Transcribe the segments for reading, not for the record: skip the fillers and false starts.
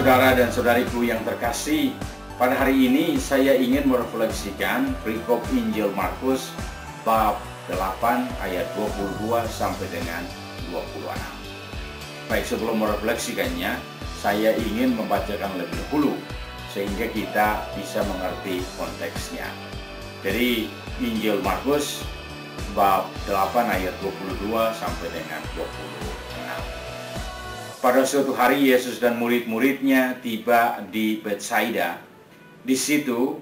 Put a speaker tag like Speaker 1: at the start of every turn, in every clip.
Speaker 1: Saudara dan saudariku yang terkasih, pada hari ini saya ingin merefleksikan perikop Injil Markus bab 8 ayat 22 sampai dengan 26. Baik, sebelum merefleksikannya, saya ingin membacakan lebih dahulu sehingga kita bisa mengerti konteksnya. Jadi Injil Markus bab 8 ayat 22 sampai dengan 26. Pada suatu hari Yesus dan murid-muridnya tiba di Betsaida. Di situ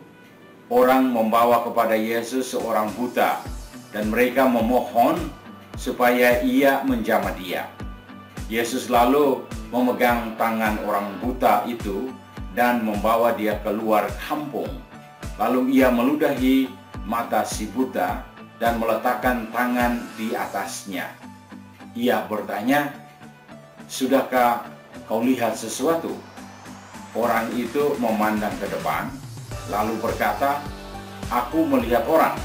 Speaker 1: orang membawa kepada Yesus seorang buta dan mereka memohon supaya ia menjamah dia. Yesus lalu memegang tangan orang buta itu dan membawa dia keluar kampung. Lalu ia meludahi mata si buta dan meletakkan tangan di atasnya. Ia bertanya, "Sudahkah kau lihat sesuatu?" Orang itu memandang ke depan, lalu berkata, "Aku melihat orang.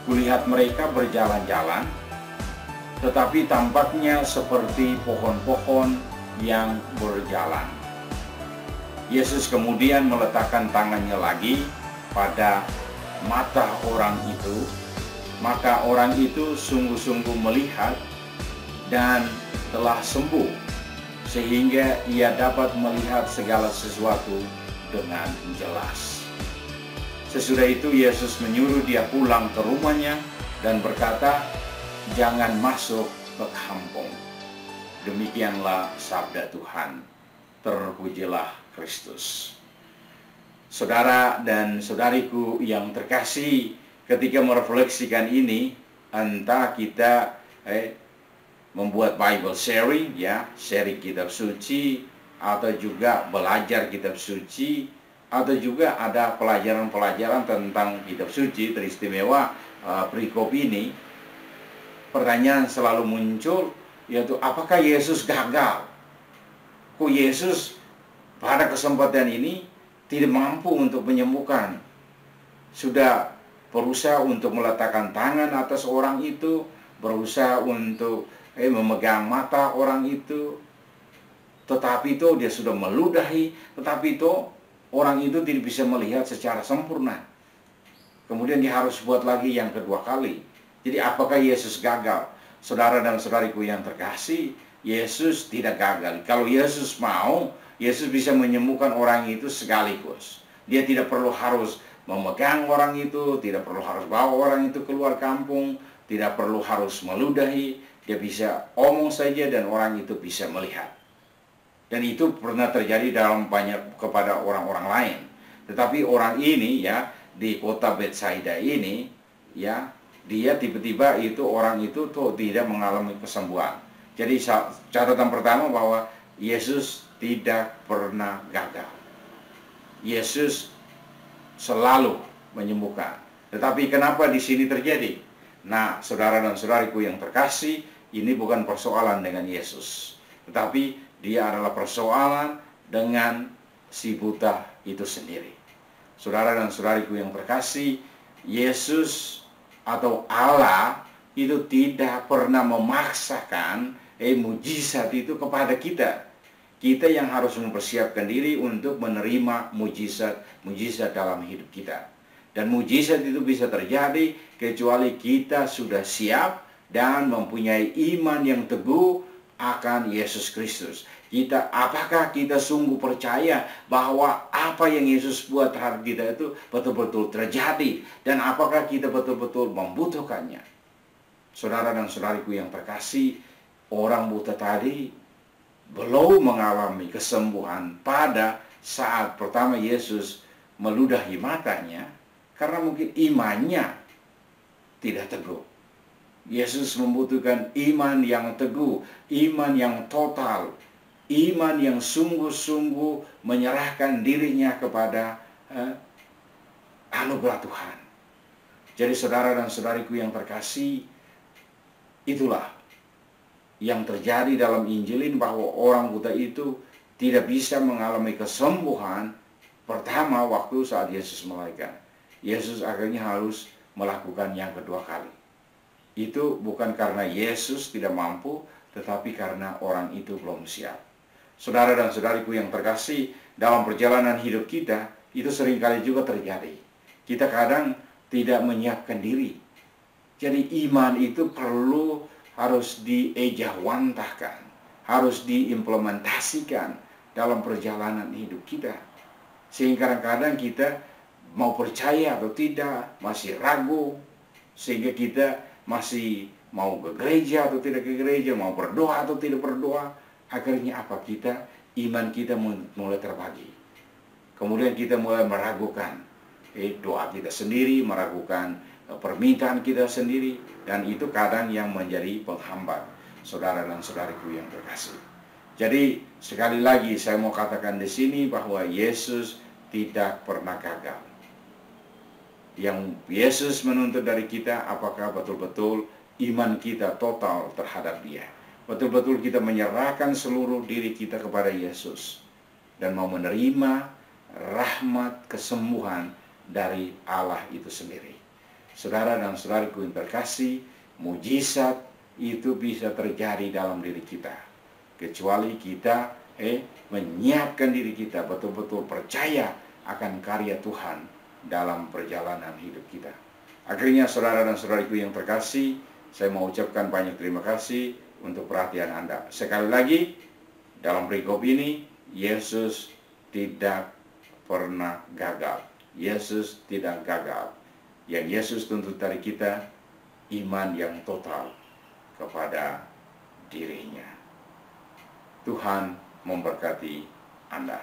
Speaker 1: Kulihat mereka berjalan-jalan, tetapi tampaknya seperti pohon-pohon yang berjalan." Yesus kemudian meletakkan tangannya lagi pada mata orang itu, maka orang itu sungguh-sungguh melihat dan telah sembuh, sehingga ia dapat melihat segala sesuatu dengan jelas. Sesudah itu Yesus menyuruh dia pulang ke rumahnya dan berkata, "Jangan masuk ke kampung." Demikianlah sabda Tuhan. Terpujilah Kristus. Saudara dan saudariku yang terkasih, ketika merefleksikan ini, entah kita membuat Bible sharing, sharing kitab suci, atau juga belajar kitab suci, atau juga ada pelajaran-pelajaran tentang kitab suci, teristimewa perikop ini, pertanyaan selalu muncul, yaitu apakah Yesus gagal? Kok Yesus pada kesempatan ini tidak mampu untuk menyembuhkan? Sudah berusaha untuk meletakkan tangan atas orang itu, berusaha untuk memegang mata orang itu, tetapi itu dia sudah meludahi, tetapi itu orang itu tidak bisa melihat secara sempurna. Kemudian dia harus buat lagi yang kedua kali. Jadi apakah Yesus gagal? Saudara dan saudariku yang terkasih, Yesus tidak gagal. Kalau Yesus mau, Yesus bisa menyembuhkan orang itu sekaligus. Dia tidak perlu harus memegang orang itu, tidak perlu harus bawa orang itu keluar kampung, tidak perlu harus meludahi. Dia bisa omong saja dan orang itu bisa melihat. Dan itu pernah terjadi dalam banyak kepada orang-orang lain. Tetapi orang ini di kota Betsaida ini dia tiba-tiba itu orang itu tuh tidak mengalami kesembuhan. Jadi catatan pertama bahwa Yesus tidak pernah gagal. Yesus selalu menyembuhkan. Tetapi kenapa di sini terjadi? Nah, saudara dan saudariku yang terkasih, ini bukan persoalan dengan Yesus, tetapi dia adalah persoalan dengan si buta itu sendiri. Saudara dan saudariku yang terkasih, Yesus atau Allah itu tidak pernah memaksakan mujizat itu kepada kita. Kita yang harus mempersiapkan diri untuk menerima mujizat dalam hidup kita. Dan mujizat itu bisa terjadi kecuali kita sudah siap dan mempunyai iman yang teguh akan Yesus Kristus. Apakah kita sungguh percaya bahwa apa yang Yesus buat terhadap kita itu betul-betul terjadi, dan apakah kita betul-betul membutuhkannya? Saudara dan saudariku yang terkasih, orang buta tadi belum mengalami kesembuhan pada saat pertama Yesus meludahi matanya, karena mungkin imannya tidak teguh. Yesus membutuhkan iman yang teguh, iman yang total, iman yang sungguh-sungguh menyerahkan dirinya kepada anugerah Tuhan. Jadi saudara dan saudariku yang terkasih, itulah yang terjadi dalam Injil ini, bahwa orang buta itu tidak bisa mengalami kesembuhan pertama waktu saat Yesus melahirkan. Yesus akhirnya harus melakukan yang kedua kali. Itu bukan karena Yesus tidak mampu, tetapi karena orang itu belum siap. Saudara dan saudariku yang terkasih, dalam perjalanan hidup kita, itu seringkali juga terjadi. Kita kadang tidak menyiapkan diri. Jadi iman itu harus diejawantahkan, harus diimplementasikan dalam perjalanan hidup kita. Sehingga kadang-kadang kita mau percaya atau tidak, masih ragu, sehingga kita masih mau ke gereja atau tidak ke gereja, mau berdoa atau tidak berdoa. Akhirnya apa? Iman kita mulai terbagi. Kemudian kita mulai meragukan doa kita sendiri, meragukan permintaan kita sendiri, dan itu kadang yang menjadi penghambat saudara dan saudariku yang terkasih. Jadi sekali lagi saya mau katakan di sini bahwa Yesus tidak pernah gagal. Yang Yesus menuntut dari kita, apakah betul-betul iman kita total terhadap Dia. Betul-betul kita menyerahkan seluruh diri kita kepada Yesus dan mau menerima rahmat kesembuhan dari Allah itu sendiri. Saudara dan saudariku yang terkasih, mujizat itu bisa terjadi dalam diri kita, kecuali kita menyiapkan diri kita, betul-betul percaya akan karya Tuhan dalam perjalanan hidup kita. Akhirnya saudara dan saudariku yang terkasih, saya mau ucapkan banyak terima kasih untuk perhatian Anda. Sekali lagi, dalam perikop ini, Yesus tidak pernah gagal. Yesus tidak gagal. Yang Yesus tuntut dari kita, iman yang total kepada dirinya. Tuhan memberkati Anda.